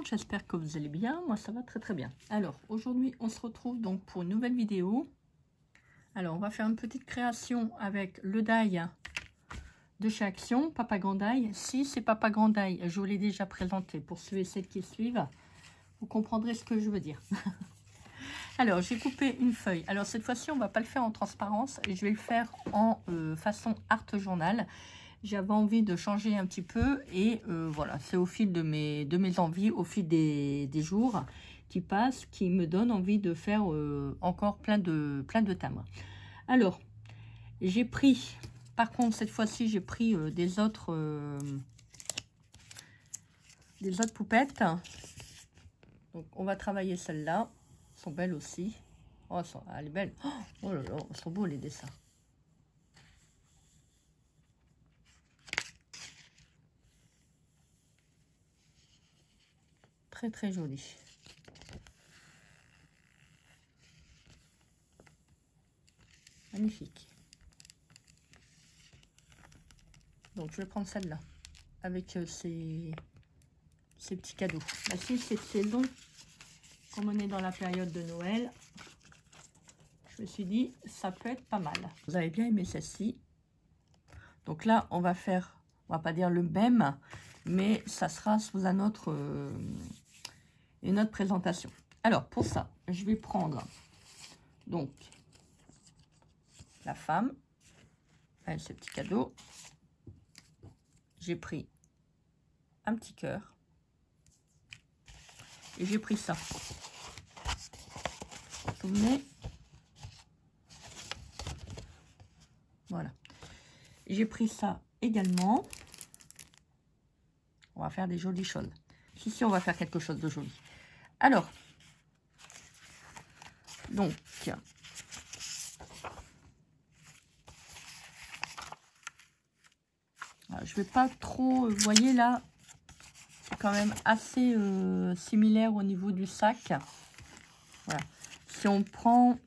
monde, j'espère que vous allez bien. Moi ça va très très bien. Alors aujourd'hui on se retrouve donc pour une nouvelle vidéo. Alors on va faire une petite création avec le die de chez Action, Papa Grand Die. Si c'est Papa Grand Die, je vous l'ai déjà présenté. Pour ceux et celles qui suivent, vous comprendrez ce que je veux dire. Alors j'ai coupé une feuille. Alors cette fois-ci on va pas le faire en transparence, je vais le faire en façon art journal. J'avais envie de changer un petit peu et voilà, c'est au fil de mes envies, au fil des jours qui passent, qui me donnent envie de faire encore plein de timbres. Alors, j'ai pris, par contre cette fois-ci, j'ai pris des autres poupettes. Donc on va travailler celles-là, elles sont belles aussi. Oh, elle est belle. Oh là là, elles sont beaux les dessins. Très très joli. Magnifique. Donc je vais prendre celle-là avec ces petits cadeaux. Bah, si c'est long, comme on est dans la période de Noël, je me suis dit ça peut être pas mal. Vous avez bien aimé celle-ci. Donc là on va faire, on va pas dire le même, mais ça sera sous une autre présentation. Alors pour ça je vais prendre donc la femme avec ses petits cadeaux. J'ai pris un petit cœur et j'ai pris ça. Vous vous souvenez? Voilà. J'ai pris ça également. On va faire des jolies choses. Ici, on va faire quelque chose de joli. Alors, donc, je vais pas trop, vous voyez là, c'est quand même assez similaire au niveau du sac. Voilà. Si on prend,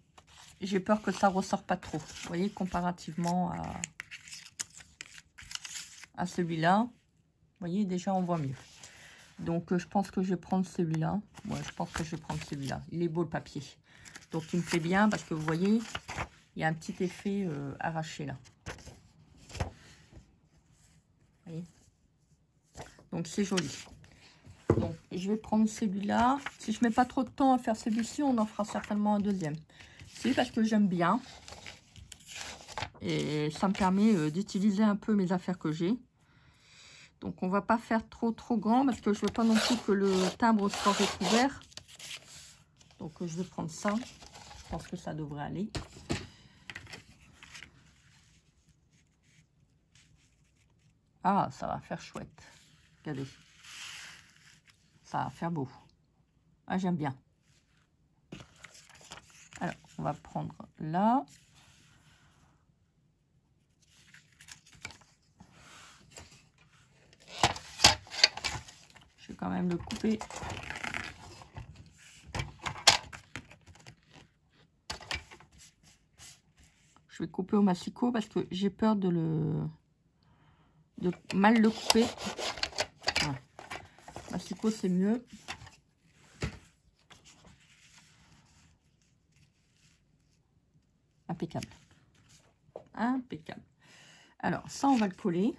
j'ai peur que ça ressort pas trop. Vous voyez, comparativement à celui-là, vous voyez, déjà on voit mieux. Donc je pense que je vais prendre celui-là. Ouais, je pense que je vais prendre celui-là. Il est beau le papier. Donc il me plaît bien parce que vous voyez, il y a un petit effet arraché là. Vous voyez, donc c'est joli. Donc je vais prendre celui-là. Si je mets pas trop de temps à faire celui-ci, on en fera certainement un deuxième. C'est parce que j'aime bien. Et ça me permet d'utiliser un peu mes affaires que j'ai. Donc on va pas faire trop grand parce que je veux pas non plus que le timbre soit recouvert. Donc je vais prendre ça. Je pense que ça devrait aller. Ah, ça va faire chouette. Regardez. Ça va faire beau. Ah, j'aime bien. Alors, on va prendre là. Je vais quand même le couper. Je vais couper au massicot parce que j'ai peur de mal le couper. Voilà. Massicot, c'est mieux. Impeccable. Impeccable. Alors, ça, on va le coller.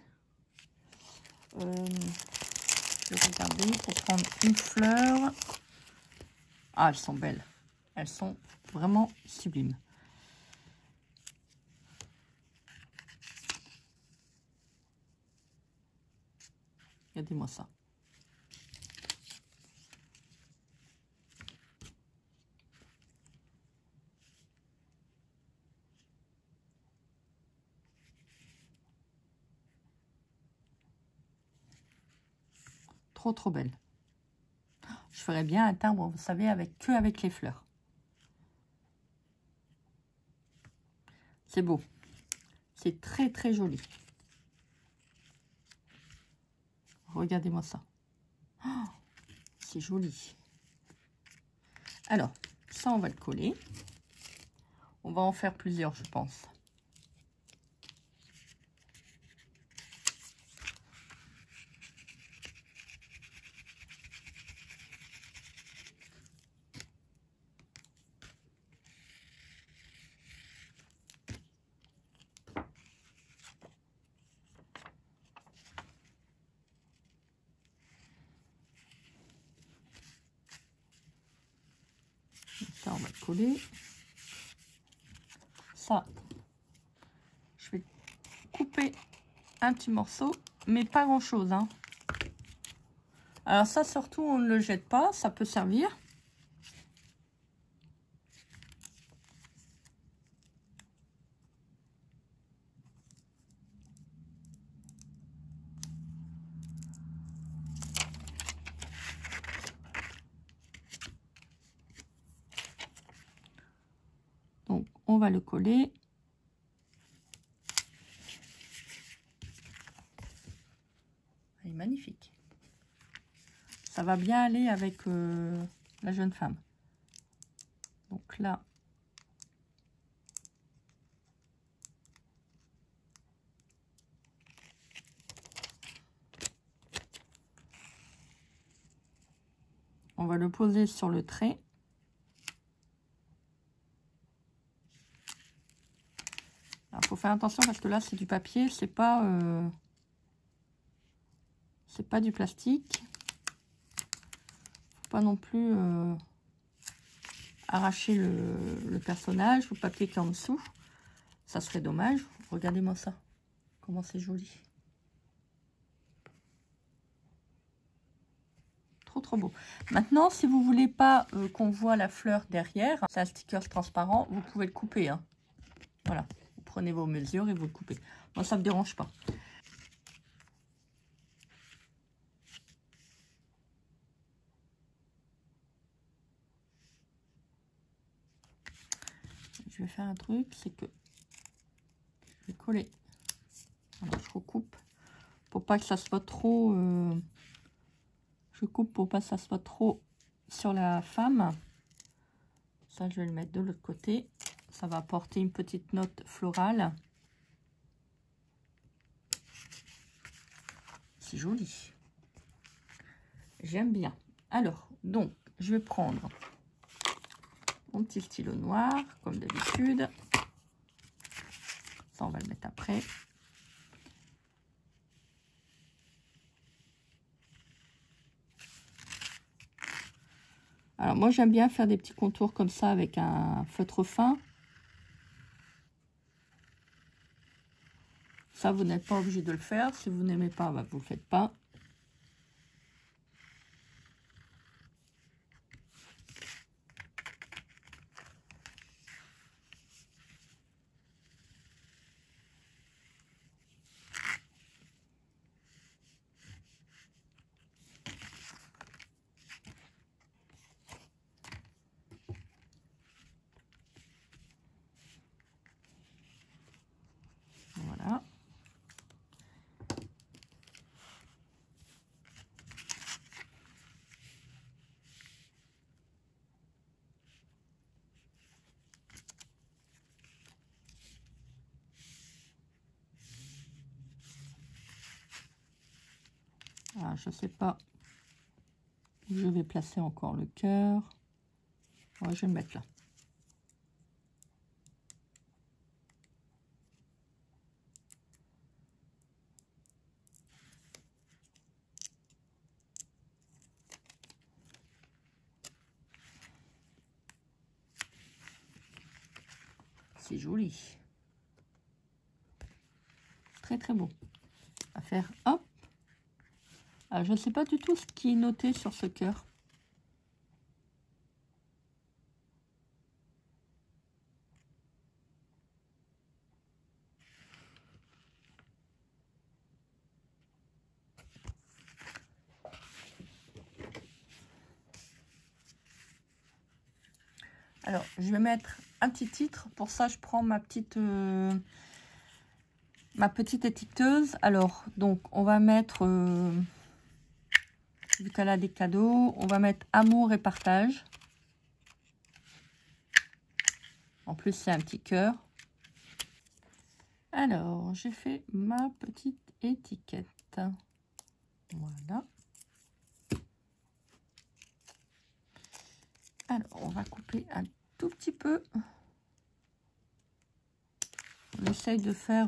Je vais regarder pour prendre une fleur. Ah, elles sont belles. Elles sont vraiment sublimes. Regardez-moi ça. Trop belle. Je ferais bien un timbre, vous savez, avec les fleurs. C'est beau. C'est très joli. Regardez-moi ça. Oh, c'est joli. Alors, ça, on va le coller. On va en faire plusieurs, je pense. Ça, on va le coller. Ça, je vais couper un petit morceau, mais pas grand chose, hein. Alors ça, surtout, on ne le jette pas, ça peut servir. Donc, on va le coller. Il est magnifique. Ça va bien aller avec la jeune femme. Donc là, on va le poser sur le trait. Il faut faire attention parce que là, c'est du papier, c'est pas du plastique. Faut pas non plus arracher le personnage, le papier qui est en dessous. Ça serait dommage. Regardez-moi ça. Comment c'est joli. Trop beau. Maintenant, si vous voulez pas qu'on voit la fleur derrière, c'est un sticker transparent, vous pouvez le couper, hein. Voilà, vous prenez vos mesures et vous le coupez. Moi, ça me dérange pas. Je vais faire un truc, c'est que je vais coller. Alors, je recoupe pour pas que ça soit trop. Je coupe pour pas que ça soit trop sur la femme. Ça, je vais le mettre de l'autre côté. Ça va apporter une petite note florale. C'est joli. J'aime bien. Alors, donc, je vais prendre mon petit stylo noir, comme d'habitude. Ça, on va le mettre après. Alors, moi, j'aime bien faire des petits contours comme ça avec un feutre fin. Ça, vous n'êtes pas obligé de le faire. Si vous n'aimez pas, bah, vous ne le faites pas. Voilà. Ah, je ne sais pas où je vais placer encore le cœur. Ouais, je vais le mettre là. C'est joli. Très beau. À faire hop. Alors, je ne sais pas du tout ce qui est noté sur ce cœur. Alors, je vais mettre un petit titre. Pour ça, je prends ma petite étiqueteuse. Alors, donc, on va mettre, vu qu'elle a des cadeaux, on va mettre amour et partage. En plus, c'est un petit cœur. Alors, j'ai fait ma petite étiquette. Voilà. Alors, on va couper un tout petit peu. On essaye de faire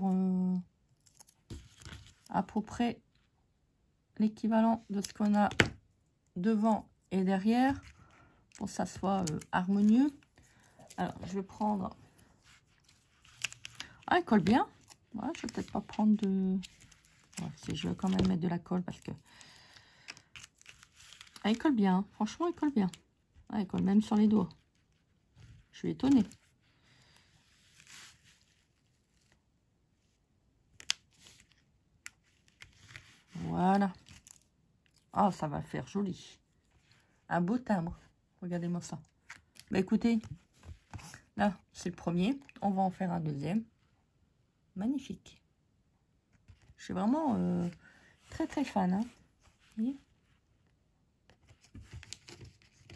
à peu près l'équivalent de ce qu'on a devant et derrière pour que ça soit harmonieux. Alors, je vais prendre... Ah, elle colle bien. Ouais, je vais peut-être pas prendre de... Ouais, je vais quand même mettre de la colle parce que... Ah, elle colle bien. Franchement, elle colle bien. Ah, elle colle même sur les doigts. Je suis étonnée. Voilà. Ah, ça va faire joli. Un beau timbre. Regardez-moi ça. Bah écoutez, là, c'est le premier. On va en faire un deuxième. Magnifique. Je suis vraiment très très fan. Hein. Vous voyez,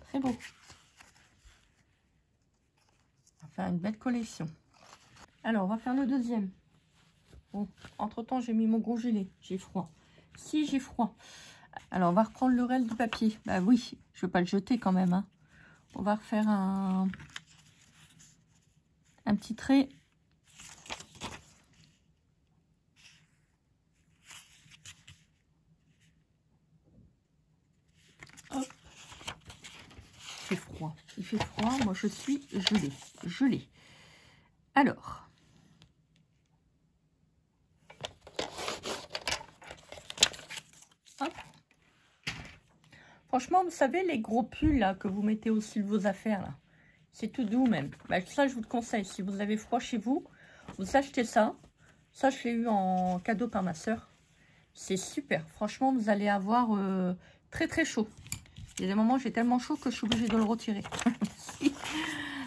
très beau. On va faire une belle collection. Alors, on va faire le deuxième. Bon, entre-temps, j'ai mis mon gros gilet. J'ai froid. Si, j'ai froid. Alors, on va reprendre le reste du papier. Bah oui, je ne vais pas le jeter quand même. Hein. On va refaire un petit trait. Hop. Il fait froid. Il fait froid. Moi, je suis gelée. Gelée. Alors. Hop. Franchement, vous savez, les gros pulls là, que vous mettez au-dessus de vos affaires, là, c'est tout doux même. Bah, ça, je vous le conseille. Si vous avez froid chez vous, vous achetez ça. Ça, je l'ai eu en cadeau par ma soeur. C'est super. Franchement, vous allez avoir très très chaud. Il y a des moments où j'ai tellement chaud que je suis obligée de le retirer.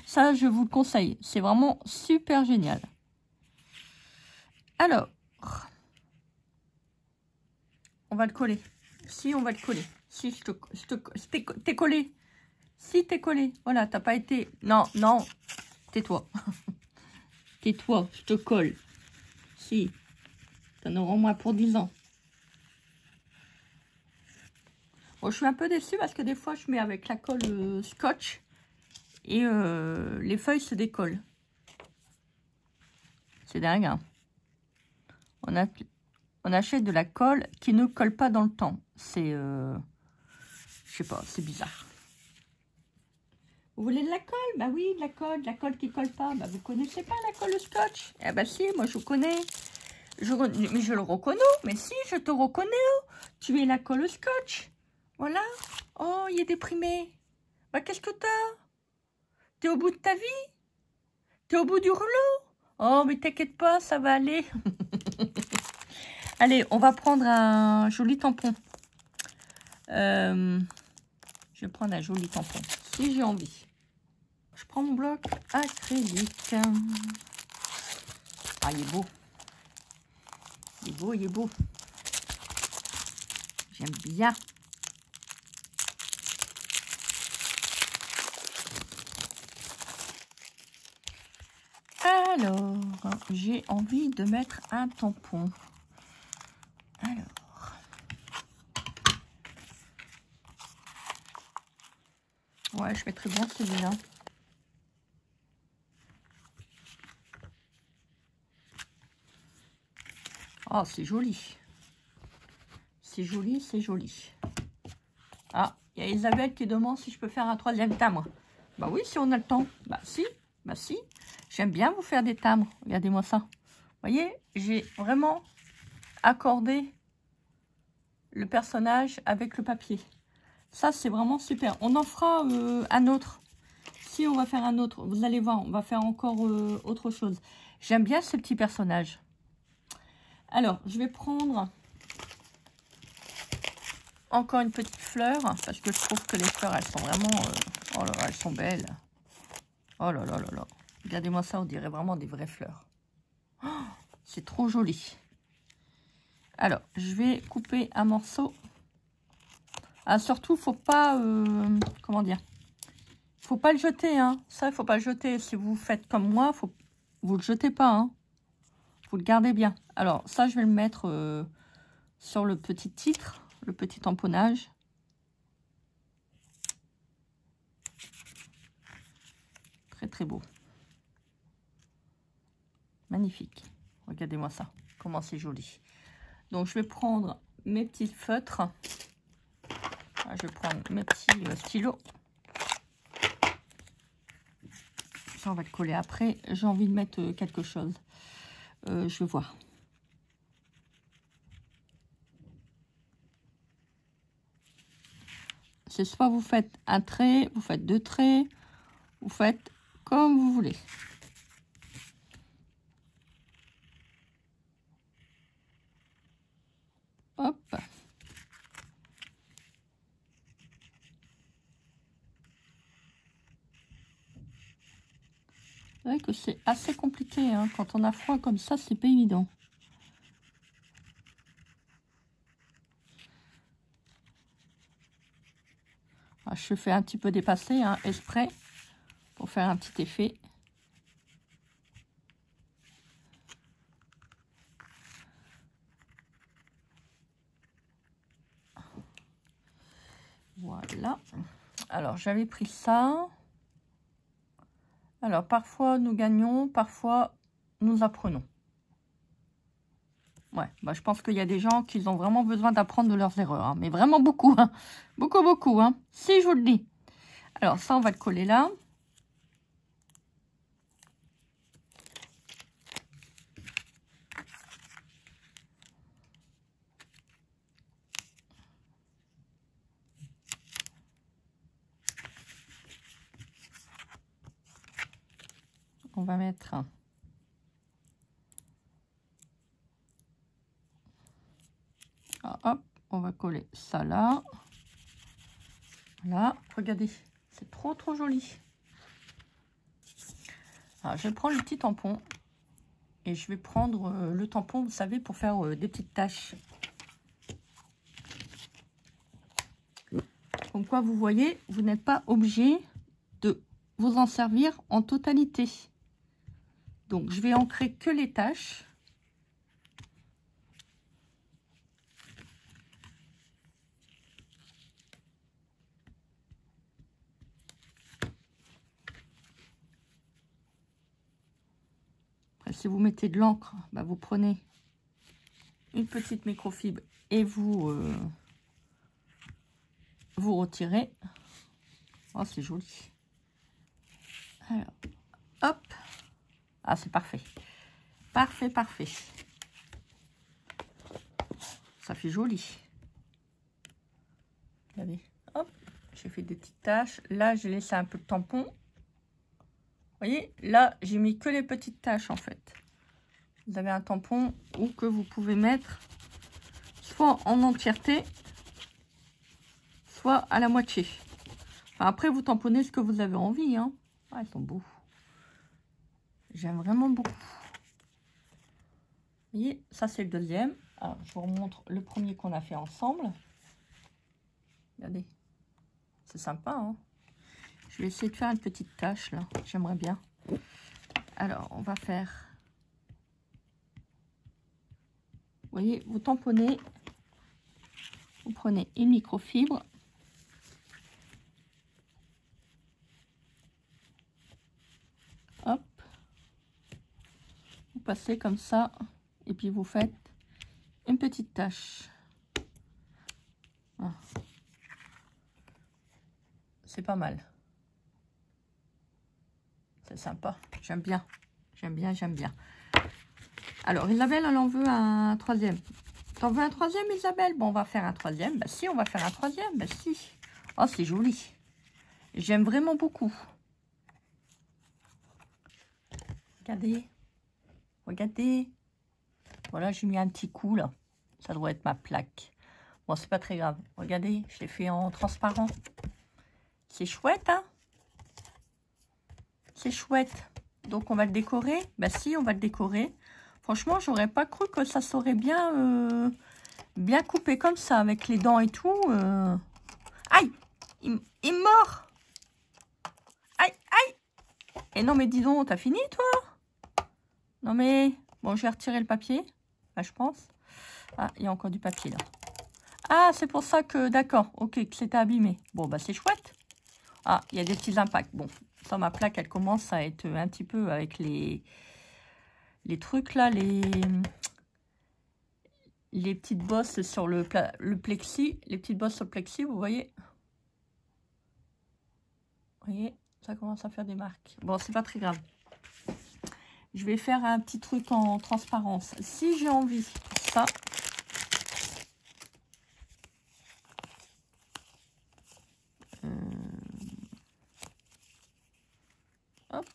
Ça, je vous le conseille. C'est vraiment super génial. Alors, on va le coller. Si, on va le coller. Si, t'es collé. Si, t'es collé. Voilà, t'as pas été... Non, non. Tais-toi. Tais-toi, je te colle. Si. T'en auras au moins pour 10 ans. Bon, je suis un peu déçue parce que des fois, je mets avec la colle scotch et les feuilles se décollent. C'est dingue, hein. On achète de la colle qui ne colle pas dans le temps. C'est, je sais pas, c'est bizarre. Vous voulez de la colle? Bah oui, de la colle qui colle pas. Bah vous connaissez pas la colle scotch? Eh bah si, moi je connais. Mais je le reconnais. Mais si, je te reconnais. Tu es la colle scotch. Voilà. Oh, il est déprimé. Bah qu'est-ce que t'as? T'es au bout de ta vie? T'es au bout du rouleau? Oh, mais t'inquiète pas, ça va aller. Allez, on va prendre un joli tampon. Je vais prendre un joli tampon, si j'ai envie. Je prends mon bloc acrylique. Ah, il est beau. Il est beau, il est beau. J'aime bien. Alors, j'ai envie de mettre un tampon. Alors. Ouais, je mettrai bien celui-là. Oh, c'est joli. C'est joli, c'est joli. Ah, il y a Isabelle qui demande si je peux faire un troisième timbre. Bah oui, si on a le temps. Bah si, bah si. J'aime bien vous faire des timbres. Regardez-moi ça. Vous voyez, j'ai vraiment accordé le personnage avec le papier. Ça, c'est vraiment super. On en fera un autre. Si, on va faire un autre. Vous allez voir, on va faire encore autre chose. J'aime bien ce petit personnage. Alors, je vais prendre encore une petite fleur. Parce que je trouve que les fleurs, elles sont vraiment... oh là là, elles sont belles. Oh là là là là. Regardez-moi ça, on dirait vraiment des vraies fleurs. Oh, c'est trop joli. Alors, je vais couper un morceau. Ah, surtout, faut pas... comment dire? Faut pas le jeter, hein. Ça, il faut pas le jeter. Si vous faites comme moi, vous le jetez pas, hein. Vous le gardez bien. Alors, ça, je vais le mettre sur le petit titre, le petit tamponnage. Très, très beau. Magnifique. Regardez-moi ça. Comment c'est joli. Donc, je vais prendre mes petits feutres. Je vais prendre mes petits stylos. Ça, on va le coller après. J'ai envie de mettre quelque chose. Je vais voir. C'est soit vous faites un trait, vous faites 2 traits, vous faites comme vous voulez. Hop. C'est vrai que c'est assez compliqué, hein. Quand on a froid comme ça, c'est pas évident. Alors, je fais un petit peu dépasser, hein, exprès, pour faire un petit effet. Voilà. Alors, j'avais pris ça. Alors, parfois, nous gagnons, parfois, nous apprenons. Ouais, bah, je pense qu'il y a des gens qui ont vraiment besoin d'apprendre de leurs erreurs. Hein, mais vraiment beaucoup. Hein, beaucoup, beaucoup. Hein, si, je vous le dis. Alors, ça, on va le coller là. On va mettre un. Ah, hop, on va coller ça là. Voilà, regardez, c'est trop trop joli. Alors, je vais prendre le petit tampon et je vais prendre le tampon, vous savez, pour faire des petites taches. Comme quoi, vous voyez, vous n'êtes pas obligé de vous en servir en totalité. Donc, je vais ancrer que les taches. Après, si vous mettez de l'encre, bah, vous prenez une petite microfibre et vous retirez. Oh, c'est joli. Alors, hop. Ah, c'est parfait. Parfait, parfait. Ça fait joli. Regardez. Hop. J'ai fait des petites taches. Là, j'ai laissé un peu de tampon. Vous voyez, là, j'ai mis que les petites taches, en fait. Vous avez un tampon ou que vous pouvez mettre soit en entièreté, soit à la moitié. Enfin, après, vous tamponnez ce que vous avez envie. Hein. Ah, ils sont beaux. J'aime vraiment beaucoup. Vous voyez, ça, c'est le deuxième. Alors, je vous remontre le premier qu'on a fait ensemble. Regardez. C'est sympa, hein. Je vais essayer de faire une petite tache, là. J'aimerais bien. Alors, on va faire... Vous voyez, vous tamponnez. Vous prenez une microfibre. Hop. Vous passez comme ça. Et puis, vous faites une petite tache. Ah. C'est pas mal. C'est sympa. J'aime bien. J'aime bien, j'aime bien. Alors, Isabelle, elle en veut un troisième. T'en veux un troisième, Isabelle? Bon, on va faire un troisième. Bah si, on va faire un troisième. Bah si. Oh, c'est joli. J'aime vraiment beaucoup. Regardez. Regardez. Voilà, j'ai mis un petit coup, là. Ça doit être ma plaque. Bon, c'est pas très grave. Regardez, je l'ai fait en transparent. C'est chouette, hein? C'est chouette. Donc, on va le décorer. Bah si, on va le décorer. Franchement, j'aurais pas cru que ça saurait bien, bien coupé comme ça, avec les dents et tout. Aïe! Il est mort! Aïe, aïe! Et non, mais dis donc, t'as fini, toi? Non, mais... Bon, je vais retirer le papier. Là, je pense. Ah, il y a encore du papier, là. Ah, c'est pour ça que... D'accord, ok, que c'était abîmé. Bon, bah, c'est chouette. Ah, il y a des petits impacts. Bon, ça, ma plaque, elle commence à être un petit peu avec les trucs, là, les petites bosses sur le plexi. Les petites bosses sur le plexi, vous voyez? Vous voyez? Ça commence à faire des marques. Bon, c'est pas très grave. Je vais faire un petit truc en transparence. Si j'ai envie, ça. Hop.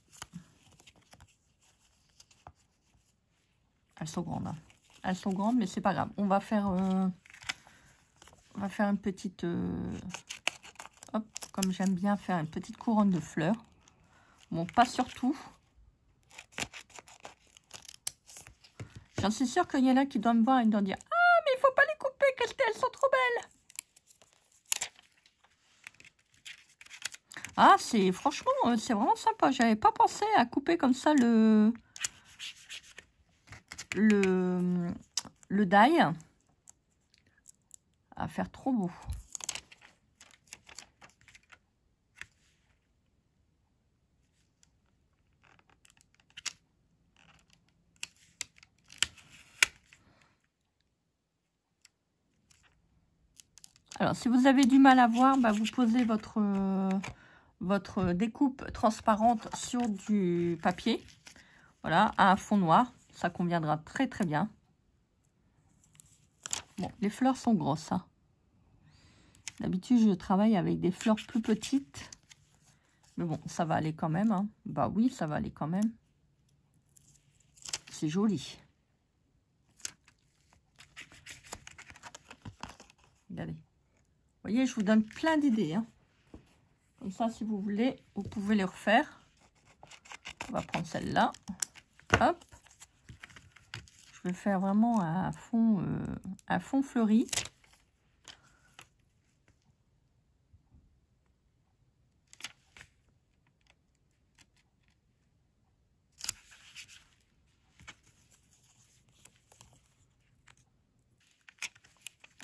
Elles sont grandes. Hein. Elles sont grandes, mais c'est pas grave. On va faire une petite... hop, comme j'aime bien faire une petite couronne de fleurs. Bon, pas sur tout. J'en suis sûre qu'il y en a qui doivent me voir et doivent dire « Ah, mais il faut pas les couper, elles sont trop belles !» Ah, franchement, c'est vraiment sympa. J'avais pas pensé à couper comme ça le die. À faire trop beau. Alors, si vous avez du mal à voir, bah, vous posez votre découpe transparente sur du papier. Voilà, à un fond noir. Ça conviendra très très bien. Bon, les fleurs sont grosses. Hein. D'habitude, je travaille avec des fleurs plus petites. Mais bon, ça va aller quand même. Hein. Bah oui, ça va aller quand même. C'est joli. Regardez. Vous voyez, je vous donne plein d'idées. Hein. Comme ça, si vous voulez, vous pouvez les refaire. On va prendre celle-là. Hop. Je vais faire vraiment un fond fleuri.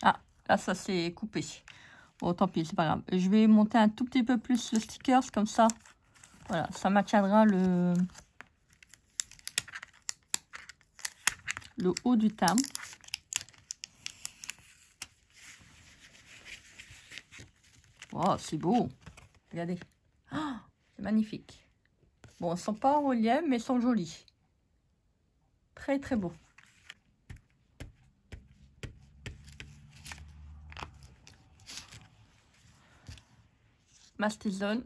Ah, là, ça s'est coupé. Bon, tant pis, c'est pas grave. Je vais monter un tout petit peu plus le stickers, comme ça. Voilà, ça maintiendra le haut du timbre. Oh, c'est beau. Regardez. Oh, c'est magnifique. Bon, ils ne sont pas en relief, mais ils sont jolis. Très, très beau. Mastizone.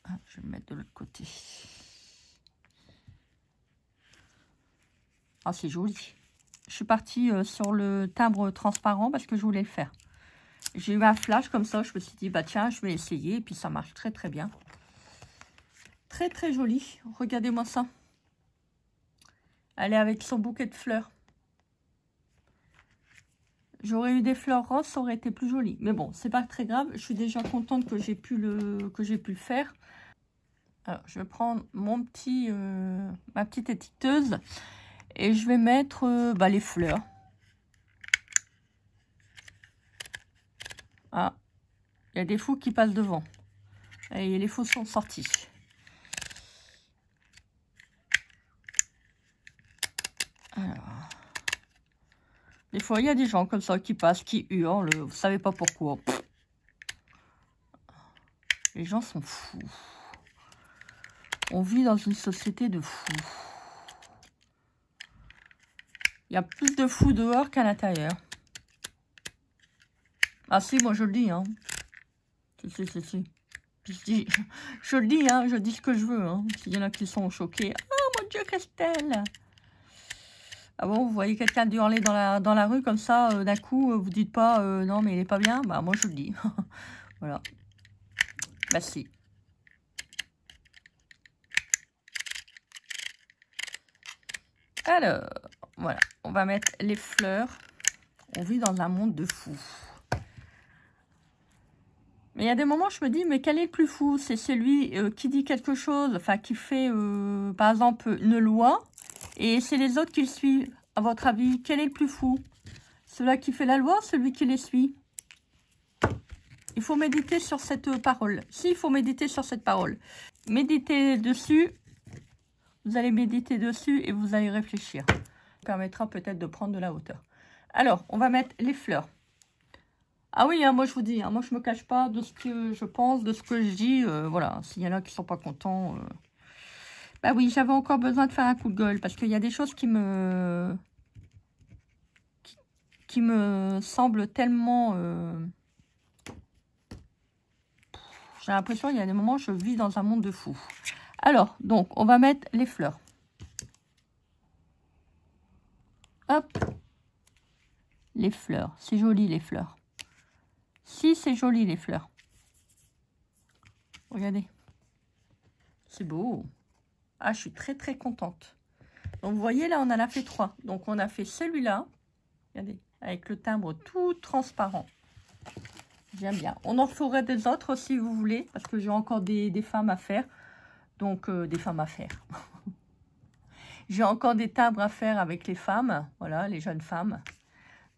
Ah, je vais le mettre de l'autre côté. Ah, c'est joli. Je suis partie sur le timbre transparent parce que je voulais le faire. J'ai eu un flash comme ça, je me suis dit, bah tiens, je vais essayer. Et puis ça marche très très bien. Très très joli. Regardez-moi ça. Elle est avec son bouquet de fleurs. J'aurais eu des fleurs roses, ça aurait été plus joli. Mais bon, c'est pas très grave. Je suis déjà contente que j'ai pu le faire. Alors, je vais prendre ma petite étiqueteuse. Et je vais mettre les fleurs. Ah, il y a des fous qui passent devant. Et les fous sont sortis. Alors, des fois, il y a des gens comme ça qui passent, qui hurlent. Vous savez pas pourquoi. Pff. Les gens sont fous. On vit dans une société de fous. Il y a plus de fous dehors qu'à l'intérieur. Ah si, moi je le dis, hein. Si. Je le dis, hein, je dis ce que je veux, hein. S'il y en a qui sont choqués. Oh mon Dieu, Christelle! Ah bon, vous voyez quelqu'un hurler dans la rue comme ça, d'un coup, vous dites pas, non mais il est pas bien. Bah moi je le dis. Voilà. Bah si. Alors, voilà, on va mettre les fleurs. On vit dans un monde de fous. Mais il y a des moments, je me dis, mais quel est le plus fou? C'est celui qui dit quelque chose, enfin, qui fait, par exemple, une loi, et c'est les autres qui le suivent. À votre avis, quel est le plus fou? Celui qui fait la loi, celui qui les suit? Il faut méditer sur cette parole. Si, il faut méditer sur cette parole. Méditez dessus. Vous allez méditer dessus et vous allez réfléchir. Ça permettra peut-être de prendre de la hauteur. Alors, on va mettre les fleurs. Ah oui, hein, moi je vous dis, hein, moi je me cache pas de ce que je pense, de ce que je dis. Voilà, s'il y en a qui sont pas contents. Bah oui, j'avais encore besoin de faire un coup de gueule parce qu'il y a des choses qui me semblent tellement. J'ai l'impression qu'il y a des moments où je vis dans un monde de fous. Alors, donc, on va mettre les fleurs. Hop. Les fleurs. C'est joli, les fleurs. Si, c'est joli, les fleurs. Regardez. C'est beau. Ah, je suis très, très contente. Donc, vous voyez, là, on en a fait 3. Donc, on a fait celui-là. Regardez, avec le timbre tout transparent. J'aime bien. On en ferait des autres si vous voulez, parce que j'ai encore des femmes à faire. Donc, des femmes à faire. J'ai encore des timbres à faire avec les femmes. Voilà, les jeunes femmes.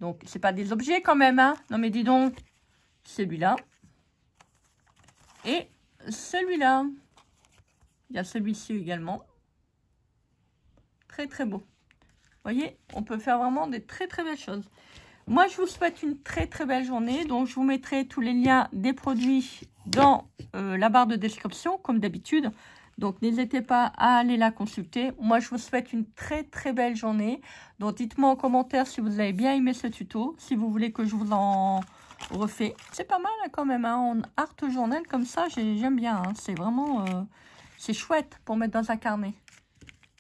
Donc, c'est pas des objets quand même, hein. Non, mais dis donc, celui-là. Et celui-là. Il y a celui-ci également. Très, très beau. Vous voyez, on peut faire vraiment des très, très belles choses. Moi, je vous souhaite une très, très belle journée. Donc, je vous mettrai tous les liens des produits dans la barre de description, comme d'habitude. Donc, n'hésitez pas à aller la consulter. Moi, je vous souhaite une très, très belle journée. Donc, dites-moi en commentaire si vous avez bien aimé ce tuto. Si vous voulez que je vous en refais. C'est pas mal hein, quand même. Hein, en art journal comme ça, j'aime bien. Hein. C'est vraiment... c'est chouette pour mettre dans un carnet.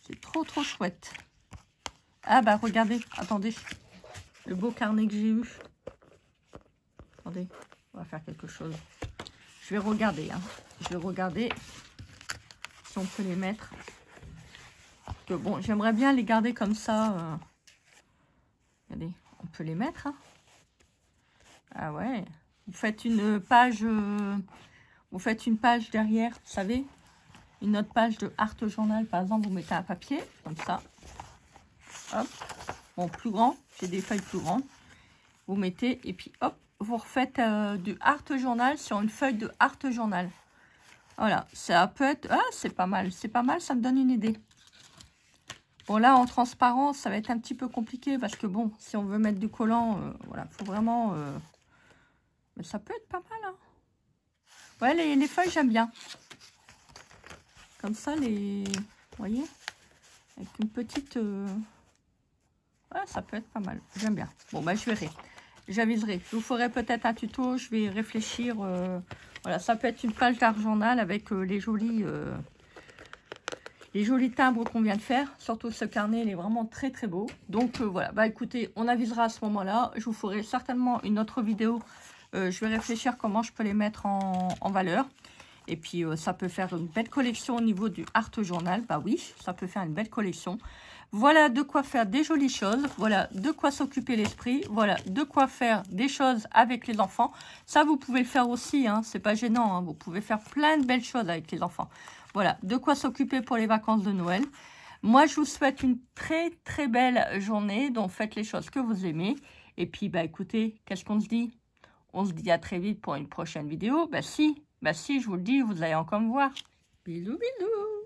C'est trop, trop chouette. Ah bah, regardez. Attendez. Le beau carnet que j'ai eu. Attendez. On va faire quelque chose. Je vais regarder. Hein. Je vais regarder... on peut les mettre. Parce que bon, j'aimerais bien les garder comme ça. Regardez, on peut les mettre. Hein. Ah ouais. Vous faites une page. Vous faites une page derrière, vous savez. Une autre page de art journal, par exemple, vous mettez un papier, comme ça. Hop. Bon, plus grand. J'ai des feuilles plus grandes. Vous mettez, et puis hop, vous refaites du art journal sur une feuille de art journal. Voilà, ça peut être... Ah, c'est pas mal, ça me donne une idée. Bon, là, en transparent, ça va être un petit peu compliqué parce que, bon, si on veut mettre du collant, voilà, il faut vraiment... Mais ça peut être pas mal, hein. Ouais, les feuilles, j'aime bien. Comme ça, les... Vous voyez? Avec une petite... Ouais, ça peut être pas mal, j'aime bien. Bon, bah, je verrai. J'aviserai. Je vous ferai peut-être un tuto, je vais réfléchir... Voilà, ça peut être une page d'art journal avec les jolis timbres qu'on vient de faire. Surtout ce carnet, il est vraiment très très beau. Donc voilà, bah écoutez, on avisera à ce moment-là. Je vous ferai certainement une autre vidéo. Je vais réfléchir comment je peux les mettre en valeur. Et puis ça peut faire une belle collection au niveau du art journal. Bah oui, ça peut faire une belle collection. Voilà de quoi faire des jolies choses. Voilà de quoi s'occuper l'esprit. Voilà de quoi faire des choses avec les enfants. Ça, vous pouvez le faire aussi. Hein, c'est pas gênant. Hein, vous pouvez faire plein de belles choses avec les enfants. Voilà de quoi s'occuper pour les vacances de Noël. Moi, je vous souhaite une très, très belle journée. Donc, faites les choses que vous aimez. Et puis, bah écoutez, qu'est-ce qu'on se dit? On se dit à très vite pour une prochaine vidéo. Bah si, je vous le dis, vous allez encore me voir. Bisous, bisous.